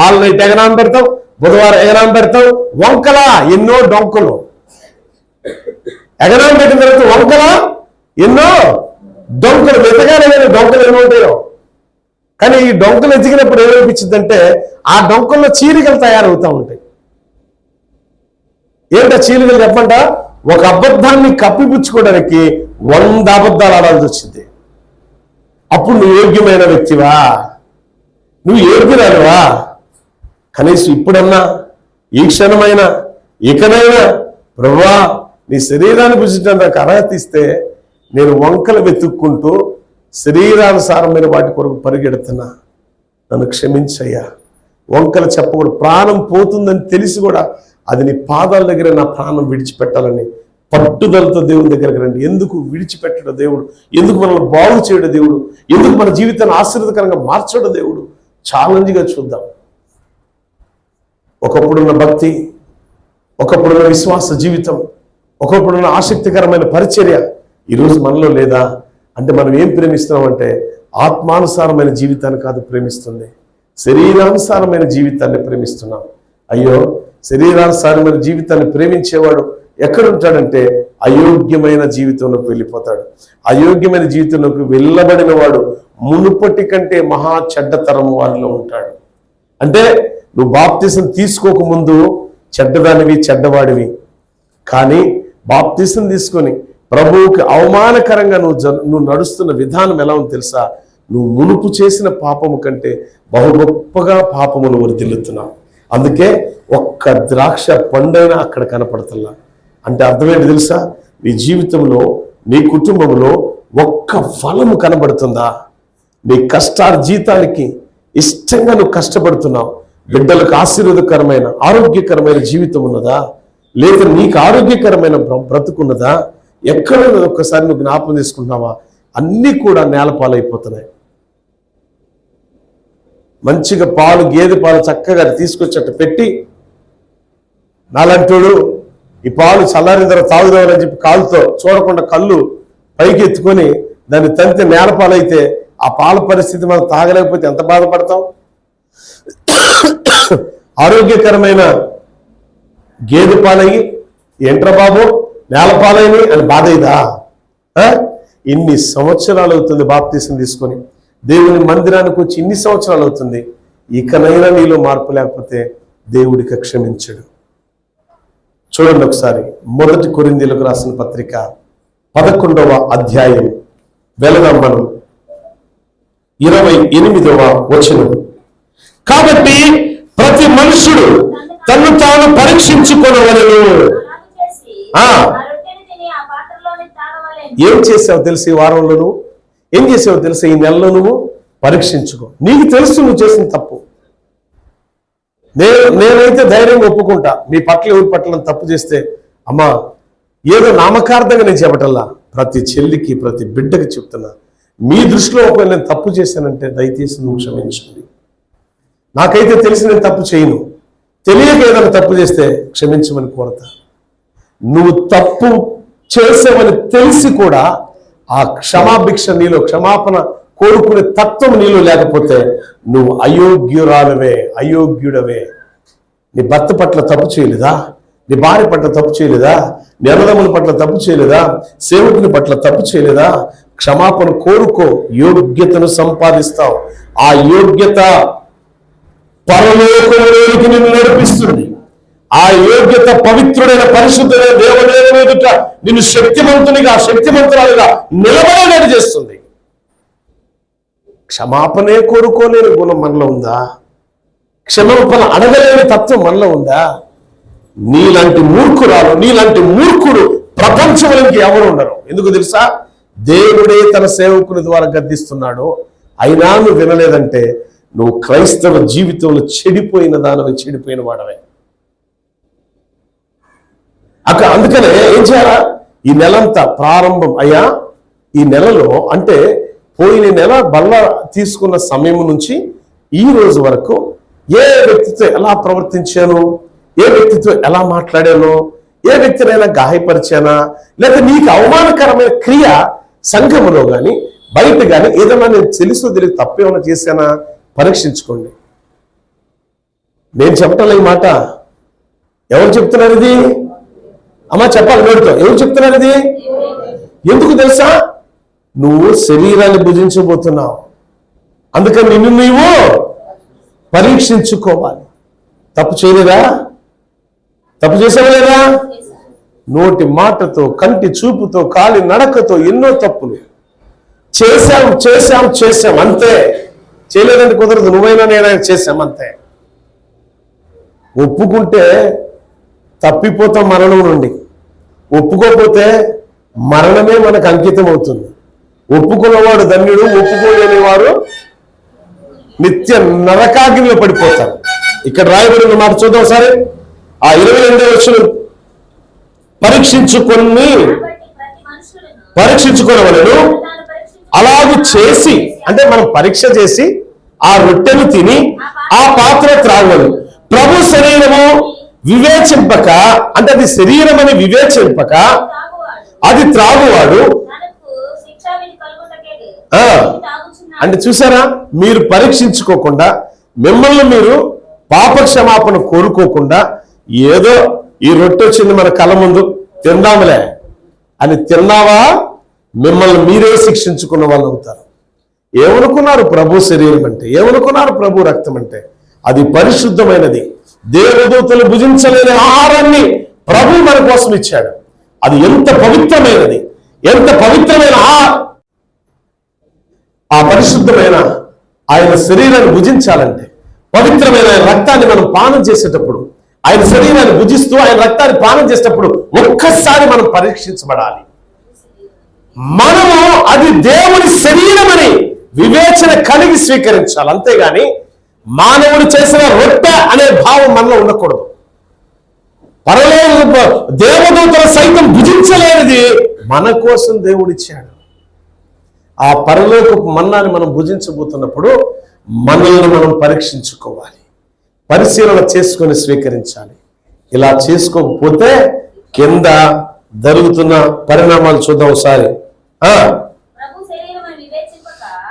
ఆల్ నైట్ ఎగనాం పెడతాం, బుధవారం ఎగనాం పెడతాం, వంకలా ఎన్నో డొంకలు. ఎగనాం పెట్టిన తర్వాత వంకలా ఎన్నో డొంకలు, వెతగానే డొంకలు ఎన్నో ఉంటాయో. కానీ ఈ డొంకలు ఎదిగినప్పుడు ఏమనిపించిందంటే ఆ డొంకల్లో చీలికలు తయారవుతూ ఉంటాయి. ఏంటో చీలికలు చెప్పంట? ఒక అబద్ధాన్ని కప్పిపుచ్చుకోవడానికి 100 అబద్ధాలు ఆడాల్సి వచ్చింది. అప్పుడు నువ్వు యోగ్యమైన వ్యక్తివా? నువ్వు యోగ్యురాలువా? కనీసం ఇప్పుడన్నా ఈ క్షణమైనా ఇకనైనా ప్రభువా నీ శరీరాన్ని భుజించడానికి అర్హత ఇస్తే నేను వంకలు వెతుక్కుంటూ శరీరానుసారమైన వాటి కొరకు పరిగెడుతున్నా, నన్ను క్షమించయ్యా. వంకలు చెప్పకూడదు. ప్రాణం పోతుందని తెలిసి కూడా అది నీ పాదాల దగ్గర నా ప్రాణం విడిచిపెట్టాలని పట్టుదలతో దేవుని దగ్గరికి రండి. ఎందుకు విడిచిపెట్టడం దేవుడు? ఎందుకు మనల్ని బాగు చేయడం దేవుడు? ఎందుకు మన జీవితాన్ని ఆశీర్వదకరంగా మార్చడం దేవుడు? ఛాలెంజ్గా చూద్దాం. ఒకప్పుడున్న భక్తి, ఒకప్పుడున్న విశ్వాస జీవితం, ఒకప్పుడున్న ఆసక్తికరమైన పరిచర్య ఈరోజు మనలో లేదా అంటే మనం ఏం ప్రేమిస్తున్నామంటే ఆత్మానుసారమైన జీవితాన్ని కాదు ప్రేమిస్తుంది, శరీరానుసారమైన జీవితాన్ని ప్రేమిస్తున్నాం. అయ్యో, శరీరానుసారమైన జీవితాన్ని ప్రేమించేవాడు ఎక్కడుంటాడంటే అయోగ్యమైన జీవితంలోకి వెళ్ళిపోతాడు. అయోగ్యమైన జీవితంలోకి వెళ్ళబడిన వాడు మునుపటి కంటే మహా చెడ్డతరం వాడిలో ఉంటాడు. అంటే నువ్వు బాప్తిసం తీసుకోకముందు చెడ్డదానివి, చెడ్డవాడివి. కానీ బాప్తిసం తీసుకొని ప్రభువుకి అవమానకరంగా నువ్వు నడుస్తున్న విధానం ఎలా ఉంది తెలుసా? నువ్వు మునుపు చేసిన పాపము కంటే బహు గొప్పగా పాపమును వర్ధిల్లుతున్నావు. అందుకే ఒక్క ద్రాక్ష పండైనా అక్కడ కనపడుతున్నా. అంటే అర్థమేంటి తెలుసా? నీ జీవితంలో, నీ కుటుంబంలో ఒక్క ఫలము కనబడుతుందా? నీ కష్టార్జితానికి ఇష్టంగా నువ్వు కష్టపడుతున్నావు. బిడ్డలకు ఆశీర్వాదకరమైన ఆరోగ్యకరమైన జీవితం ఉన్నదా? లేదా నీకు ఆరోగ్యకరమైన బ్రతుకున్నదా? ఎక్కడున్నది ఒక్కసారి నువ్వు జ్ఞాపకం తీసుకుంటున్నావా? అన్నీ కూడా నేలపాలైపోతున్నాయి. మంచిగా పాలు, గేదె పాలు చక్కగా తీసుకొచ్చేట్టు పెట్టి నాలంటోడు ఈ పాలు చల్లారిన తర్వాత తాగుదామని చెప్పి కాలుతో చూడకుండా కళ్ళు పైకి ఎత్తుకొని దాన్ని తంతే నేలపాలైతే ఆ పాల పరిస్థితి మనం తాగలేకపోతే ఎంత బాధపడతాం? ఆరోగ్యకరమైన గేదె పాలయ్యి ఏంట్రా బాబు నేలపాలైని అని బాధ ఇదా? ఇన్ని సంవత్సరాలు అవుతుంది బాప్తీసం తీసుకొని, దేవుని మందిరానికి వచ్చి ఇన్ని సంవత్సరాలు అవుతుంది. ఇకనైనా నీలో మార్పు లేకపోతే దేవుడికి క్షమించడు. చూడండి ఒకసారి 1 కొరింథీయులకు రాసిన పత్రిక 11వ అధ్యాయం వెళదాం మనం. 28వ వచనం. కాబట్టి ప్రతి మనుషుడు తను తాను పరీక్షించుకొనవలెను. ఏం చేసావు తెలుసు ఈ వారంలో? నువ్వు ఏం చేసావు తెలుసు ఈ నెలలో? నువ్వు పరీక్షించుకో. నీకు తెలుసు నువ్వు చేసిన తప్పు. నేనైతే ధైర్యంగా ఒప్పుకుంటా. మీ పట్ల ఎవరి పట్ల తప్పు చేస్తే అమ్మా ఏదో నామకార్థంగా నేను చెప్పటల్లా, ప్రతి చెల్లికి ప్రతి బిడ్డకి చెప్తున్నా, మీ దృష్టిలో ఒకవేళ నేను తప్పు చేశానంటే దయచేసి నువ్వు క్షమించండి. నాకైతే తెలిసి నేను తప్పు చేయను, తెలియక ఏదైనా తప్పు చేస్తే క్షమించమని కోరతా. నువ్వు తప్పు చేసావని తెలిసి కూడా ఆ క్షమాభిక్ష నీలో, క్షమాపణ కోరుకునే తత్వం నీలో లేకపోతే నువ్వు అయోగ్యురాలవే, అయోగ్యుడవే. నీ భర్త పట్ల తప్పు చేయలేదా? నీ భార్య పట్ల తప్పు చేయలేదా? నీ అన్నదమ్ముల పట్ల తప్పు చేయలేదా? సేవకుని పట్ల తప్పు చేయలేదా? క్షమాపణ కోరుకో, యోగ్యతను సంపాదిస్తావు. ఆ యోగ్యత పరలోకంలోకి నిన్ను నడిపిస్తుంది. ఆ యోగ్యత పవిత్రుడైన పరిశుద్ధమైన దేవుని ఎదుట నిన్ను శక్తిమంతునిగా, శక్తిమంతురాలుగా నిలబడేలా చేస్తుంది. క్షమాపణే కోరుకోలేని గుణం మనలో ఉందా? క్షమాపణ అడగలేని తత్వం మనలో ఉందా? నీలాంటి మూర్ఖురాలు, నీలాంటి మూర్ఖుడు ప్రపంచంలోకి ఎవరు ఉండరు. ఎందుకు తెలుసా? దేవుడే తన సేవకుని ద్వారా గద్దిస్తున్నాడు, అయినా నువ్వు వినలేదంటే నువ్వు క్రైస్తవ జీవితంలో చెడిపోయిన దానివి, చెడిపోయిన వాడవే. అందుకనే ఏం చేయాలా? ఈ నెలంతా ప్రారంభం అయ్యా, ఈ నెలలో అంటే పోయిన నెల బల్ల తీసుకున్న సమయం నుంచి ఈ రోజు వరకు ఏ వ్యక్తితో ఎలా ప్రవర్తించాను, ఏ వ్యక్తితో ఎలా మాట్లాడాను, ఏ వ్యక్తినైనా గాయపరిచానా, లేదా నీకు అవమానకరమైన క్రియ సంఘములో కానీ బయట కానీ ఏదైనా నేను తెలుసో తెలియదు తప్పేమైనా చేశానా పరీక్షించుకోండి. నేను చెప్పటం ఈ మాట, ఎవరు చెప్తున్నారు ఇది? అమ్మా చెప్పాలి నోటితో, ఎవరు చెప్తున్నారు ఇది? ఎందుకు తెలుసా? నువ్వు శరీరాన్ని భుజించబోతున్నావు, అందుకని నిన్ను నీవు పరీక్షించుకోవాలి. తప్పు చేయలేదా? తప్పు చేసావా లేదా? నోటి మాటతో, కంటి చూపుతో, కాలి నడకతో ఎన్నో తప్పులు చేశాం అంతే. చేయలేదంటే కుదరదు, నువ్వైనా నేనైనా చేశాం అంతే. ఒప్పుకుంటే తప్పిపోతాం మరణం నుండి, ఒప్పుకోకపోతే మరణమే మనకు అంకితం అవుతుంది. ఒప్పుకున్నవాడు ధన్యుడు, ఒప్పుకోలేని వారు నిత్య నరకాగ్నిలో పడిపోతారు. ఇక్కడ రాయబడిన మాట చూద్దాం సరే. ఆ 28వ వచనం, పరీక్షించుకునేవాళ్ళు అలాగూ చేసి, అంటే మనం పరీక్ష చేసి ఆ రొట్టెను తిని ఆ పాత్ర త్రాగలు. ప్రభు శరీరము వివేచింపక, అంటే అది శరీరం అని వివేచింపక అది త్రాగువాడు. అంటే చూసారా, మీరు పరీక్షించుకోకుండా, మిమ్మల్ని మీరు పాపక్షమాపణ కోరుకోకుండా, ఏదో ఈ రొట్టె వచ్చింది మన కళ్ళ ముందు తిందాములే అని తిన్నావా, మిమ్మల్ని మీరే శిక్షించుకున్న వాళ్ళు అవుతారు. ఏమనుకున్నారు ప్రభు శరీరం అంటే? ఏమనుకున్నారు ప్రభు రక్తం అంటే? అది పరిశుద్ధమైనది, దేవదూతలు భుజించలేని ఆహారాన్ని ప్రభు మన కోసం ఇచ్చాడు. అది ఎంత పవిత్రమైనది, ఎంత పవిత్రమైన ఆ పరిశుద్ధమైన ఆయన శరీరాన్ని భుజించాలంటే, పవిత్రమైన రక్తాన్ని మనం పానం చేసేటప్పుడు, ఆయన శరీరాన్ని భుజిస్తూ ఆయన రక్తాన్ని పానం చేసేటప్పుడు ఒక్కసారి మనం పరీక్షించబడాలి. మనము అది దేవుని శరీరమని వివేచన కలిగి స్వీకరించాలి. అంతేగాని మానవుడు చేసిన రొట్టె అనే భావం మనలో ఉండకూడదు. పరలోక దేవదూతలు సైతం భుజించలేనిది మన కోసం దేవుడిచ్చాడు. ఆ పరలోకపు మన్నాన్ని మనం భుజించబోతున్నప్పుడు మనల్ని మనం పరీక్షించుకోవాలి, పరిశీలన చేసుకొని స్వీకరించాలి. ఇలా చేసుకోకపోతే కింద జరుగుతున్న పరిణామాలు చూద్దాం ఒకసారి.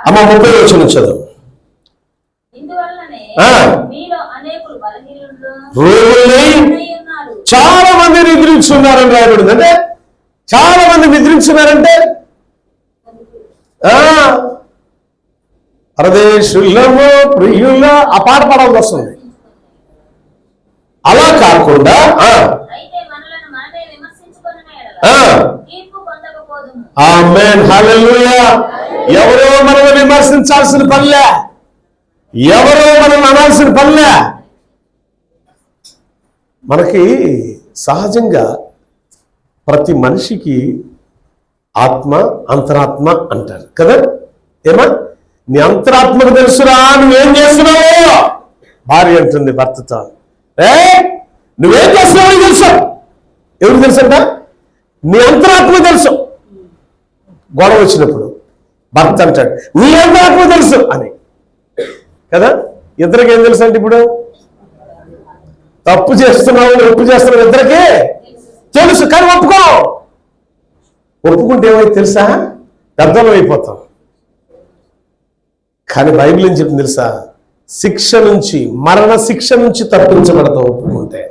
అమ్మ 30వ వచనం చదువు. చాలా మంది నిద్రించున్నారని రాయబడింది. అంటే చాలా మంది నిద్రించున్నారంటే పరదేశులము ప్రియుల ఆ పాట పాడాల్సి వస్తుంది. అలా కాకుండా ఆమేన్ హల్లెలూయా. ఎవరో మనం విమర్శించాల్సిన పనిలే, ఎవరో మనం అనాల్సిన పనిలే. మనకి సహజంగా ప్రతి మనిషికి ఆత్మ, అంతరాత్మ అంటారు కదా. ఏమా నీ అంతరాత్మకు తెలుసురా నువ్వేం చేస్తున్నావు? భార్య అంటుంది భర్తతో, నువ్వేం చేస్తున్నావు తెలుసు. ఎవరికి తెలుసంట? నీ అంతరాత్మ తెలుసు. గొడవ వచ్చినప్పుడు భర్త అంటాడు నీ అంతరాత్మ తెలుసు అని కదా. ఇద్దరికి ఏం తెలుసు అంటే, ఇప్పుడు తప్పు చేస్తున్నావు, ఒప్పు చేస్తున్నావు, ఇద్దరికి తెలుసు. కానీ ఒప్పుకుంటే ఏమైతే తెలుసా, పెద్దలం అయిపోతాం. కానీ బైబిల్ ఏం చెప్పింది తెలుసా? శిక్ష నుంచి, మరణ శిక్ష నుంచి తప్పించబడతావు ఒప్పుకుంటే.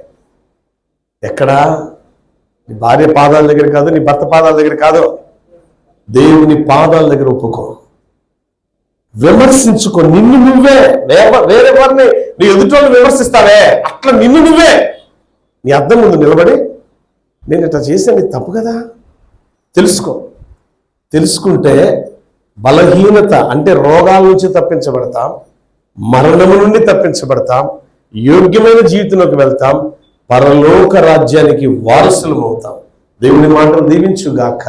ఎక్కడా? నీ భార్య పాదాల దగ్గర కాదు, నీ భర్త పాదాల దగ్గర కాదు, దేవుని పాదాల దగ్గర ఒప్పుకో. విమర్శించుకో. నిన్ను నువ్వే, వేరే వారిని నీ ఎదుటోళ్ళు విమర్శిస్తావే, అట్లా నిన్ను నువ్వే నీ అద్దం ముందు నిలబడి, నేను ఇట్లా చేసే నీ తప్పు కదా తెలుసుకో. తెలుసుకుంటే బలహీనత అంటే రోగాల నుంచి తప్పించబడతాం, మరణము నుండి తప్పించబడతాం, యోగ్యమైన జీవితంలోకి వెళ్తాం, పరలోక రాజ్యానికి వారసులం అవుతాం. దేవుని మాటలు దీవించుగాక.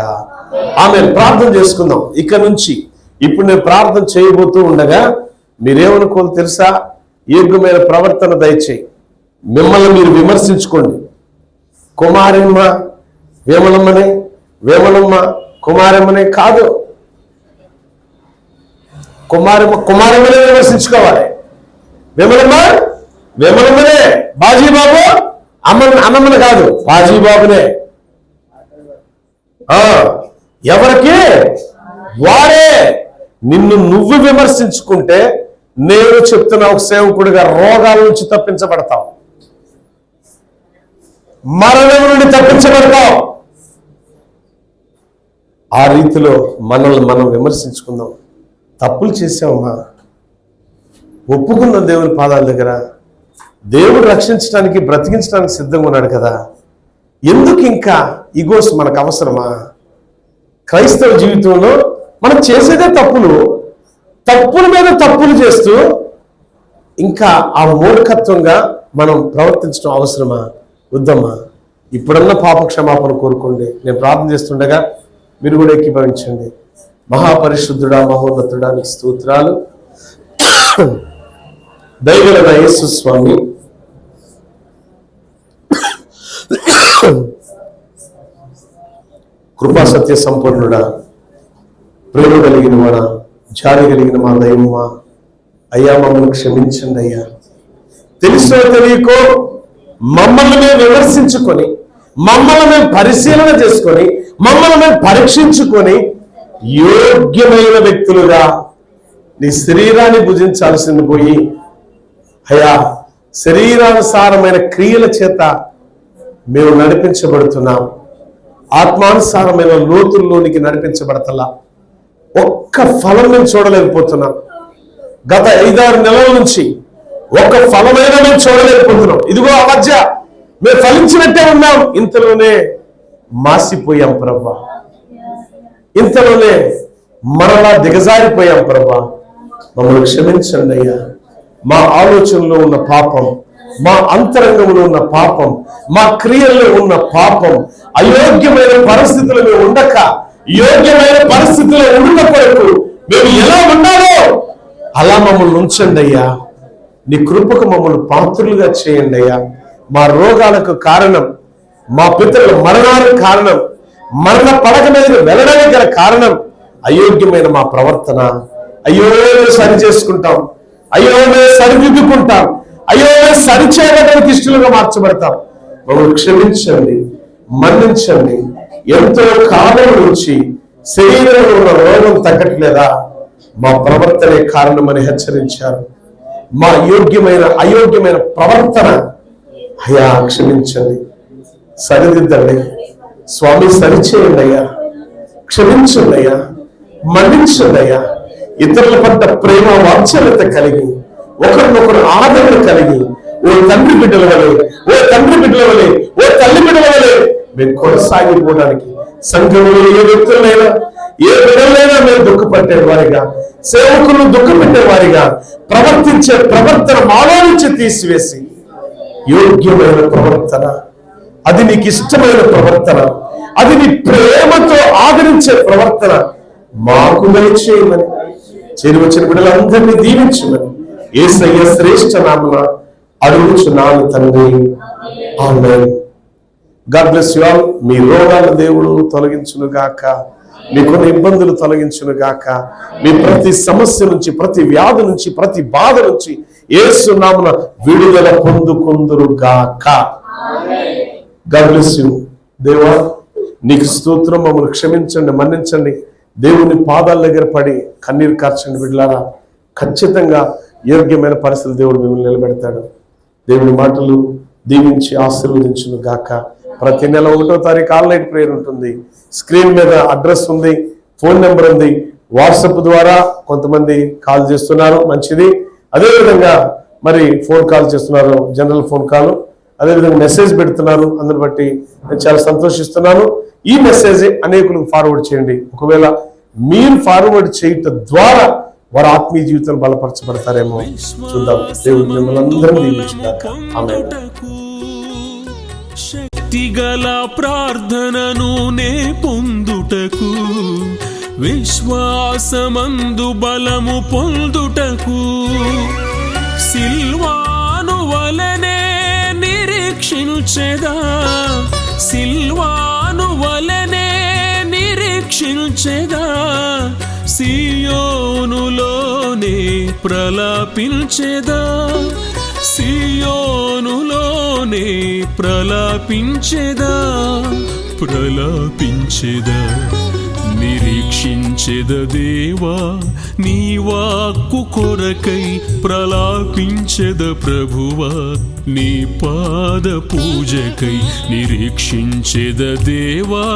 ఆమె ప్రార్థన చేసుకుందాం. ఇక నుంచి ఇప్పుడు నేను ప్రార్థన చేయబోతూ ఉండగా మీరేమనుకోవాలి తెలుసా? యోగ్యమైన ప్రవర్తన దయచేయి. మిమ్మల్ని మీరు విమర్శించుకోండి. కుమారమ్మ వేమలమ్మనే, వేమలమ్మ కుమారమ్మనే కాదు. కుమారమ్మనే విమర్శించుకోవాలి. వేమలమ్మ వేమలమ్మనే, బాజీబాబు అమ్మమ్మని కాదు, బాజీబాబునే. ఎవరికి వారే. నిన్ను నువ్వు విమర్శించుకుంటే నేను చెప్తున్నా, ఒక సేవకుడిగా రోగాల నుంచి తప్పించబడతావు, మరణం నుండి తప్పించబడతావు. ఆ రీతిలో మనల్ని మనం విమర్శించుకుందాం. తప్పులు చేసామమ్మా, ఒప్పుకుందాం దేవుని పాదాల దగ్గర. దేవుడు రక్షించడానికి, బ్రతికించడానికి సిద్ధంగా ఉన్నాడు కదా. ఎందుకు ఇంకా ఈగోస్ మనకు అవసరమా? క్రైస్తవ జీవితంలో మనం చేసేదే తప్పులు, తప్పుల మీద తప్పులు చేస్తూ ఇంకా ఆ మూర్ఖత్వంగా మనం ప్రవర్తించడం అవసరమా? వద్దమ్మా. ఇప్పుడన్నా పాప క్షమాపణ కోరుకోండి. నేను ప్రార్థన చేస్తుండగా మీరు కూడా ఏకీభవించండి. మహాపరిశుద్ధుడా, మహోన్నతుడా, నీ స్తోత్రాలు. దయగల యేసు స్వామి, కృపా సత్య సంపన్నుడా, ప్రేమ కలిగిన వాడా, జాలి కలిగిన మా దైవమా, అయ్యా మమ్మల్ని క్షమించండి అయ్యా. తెలుసో తెలియకో మమ్మల్ని మేము విమర్శించుకొని, మమ్మల్ని మేము పరిశీలన చేసుకొని, మమ్మల్ని మేము పరీక్షించుకొని యోగ్యమైన వ్యక్తులుగా నీ శరీరాన్ని భుజించాల్సింది పోయి అయ్యా శరీరానుసారమైన క్రియల చేత మేము నడిపించబడుతున్నాం. ఆత్మానుసారమైన లోతుల్లోనికి నడిపించబడతలా. ఒక్క ఫలం మేము చూడలేకపోతున్నాం. గత 5-6 నెలల నుంచి ఒక్క ఫలమైనా మేము చూడలేకపోతున్నాం. ఇదిగో ఆ మధ్య మేము ఫలించినట్టే ఉన్నాం, ఇంతలోనే మాసిపోయాం ప్రభా. ఇంతలోనే మరలా దిగజారిపోయాం ప్రభా. మమ్మల్ని క్షమించండి అయ్యా. మా ఆలోచనలో ఉన్న పాపం, మా అంతరంగంలో ఉన్న పాపం, మా క్రియల్లో ఉన్న పాపం, అయోగ్యమైన పరిస్థితులు మేము ఉండక యోగ్యమైన పరిస్థితుల్లో ఉండకపోతే మేము ఎలా ఉండాలో అలా మమ్మల్ని ఉంచండి అయ్యా. నీ కృపకు మమ్మల్ని పాత్రులుగా చేయండి అయ్యా. మా రోగాలకు కారణం, మా పితరుల మరణాలకు కారణం, మరణ పడక మీద వెళ్ళడానికి గల కారణం అయోగ్యమైన మా ప్రవర్తన. అయ్యో మేము సరి చేసుకుంటాం, అయ్యో మేము సరిదిద్దుకుంటాం, అయ్యో మేము సరిచేయడానికి ఇష్టలుగా మార్చబడతాం. మమ్మల్ని క్షమించండి, మన్నించండి. ఎంతో కాలం నుంచి శరీరంలో ఉన్న రోగం తగ్గట్లేదా? మా ప్రవర్తనే కారణమని హెచ్చరించారు. మా అయోగ్యమైన ప్రవర్తన అయ్యా క్షమించండి, సరిదిద్దండి స్వామి, సరిచేయండి అయ్యా, క్షమించండి అయ్యా, మన్నించండి అయ్యా. ఇతరుల పట్ల ప్రేమ వాత్సల్యత కలిగి, ఒకరినొకరు ఆదరణ కలిగి, ఓ తండ్రి బిడ్డల వలె, ఓ తండ్రి బిడ్డల వలె, ఓ తల్లి బిడ్డల వలె మేము కొనసాగిపోవడానికి సంఘంలో ఏ వ్యక్తులైనా, ఏ బిడ్డలైనా మేము దుఃఖపట్టే వారిగా, సేవకులను దుఃఖపెట్టే వారిగా ప్రవర్తించే ప్రవర్తన మాలో నుంచి తీసివేసి యోగ్యమైన ప్రవర్తన, అది నీకు ఇష్టమైన ప్రవర్తన, అది నీ ప్రేమతో ఆదరించే ప్రవర్తన మాకు దయచేయమని, చేరువచ్చిన బిడ్డలందరినీ దీవించమని యేసయ్య శ్రేష్ఠ నామమున అడుగుచున్నాను తండ్రి, amen. God bless you all. మీ రోగాల దేవుడు తొలగించును గాక, మీకున్న ఇబ్బందులు తొలగించును గాక, మీ ప్రతి సమస్య నుంచి, ప్రతి వ్యాధి నుంచి, ప్రతి బాధ నుంచి యేసు నామమున విడుదల పొందుకొందురు గాక. God bless you. దేవా నీకు స్తోత్రం. మమ్మల్ని క్షమించండి, మన్నించండి. దేవుని పాదాల దగ్గర పడి కన్నీరు కార్చండి బిడ్డలారా. ఖచ్చితంగా యోగ్యమైన పరిస్థితులు దేవుడు మిమ్మల్ని నిలబెడతాడు. దేవుని మాటలు దీవించి ఆశీర్వదించును గాక. ప్రతి నెల 1వ తారీఖు ఆన్లైన్ ప్రేయర్ ఉంటుంది. స్క్రీన్ మీద అడ్రస్ ఉంది, ఫోన్ నెంబర్ ఉంది. వాట్సాప్ ద్వారా కొంతమంది కాల్ చేస్తున్నారు, మంచిది. అదేవిధంగా మరి ఫోన్ కాల్ చేస్తున్నారు, జనరల్ ఫోన్ కాల్. అదేవిధంగా మెసేజ్ పెడుతున్నారు, అందుని బట్టి నేను చాలా సంతోషిస్తున్నాను. ఈ మెసేజ్ అనేకులకు ఫార్వర్డ్ చేయండి. ఒకవేళ మీరు ఫార్వర్డ్ చేయటం ద్వారా వారి ఆత్మీయ జీవితం బలపరచబడతారేమో చూద్దాం. దేవుడు మిమ్మల్ని అందరినీ దీవించుగాక. ఆమేన్.
శక్తిగల ప్రార్థనను నే పొందుటకు విశ్వాసమందు బలము పొందుటకు సిల్వాను వలనే నిరీక్షించెదా, సిల్వాను వలనే నిరీక్షించెదా, సియోనులోనే ప్రలాపించెదా, సియోనులోనే ప్రలాపించెదా, ప్రలాపించెదా. నిరీక్షించెద దేవా నీ వాక్కు కొరకై, ప్రలాపించెద ప్రభువా నీ పాద పూజకై, నిరీక్షించెద దేవా.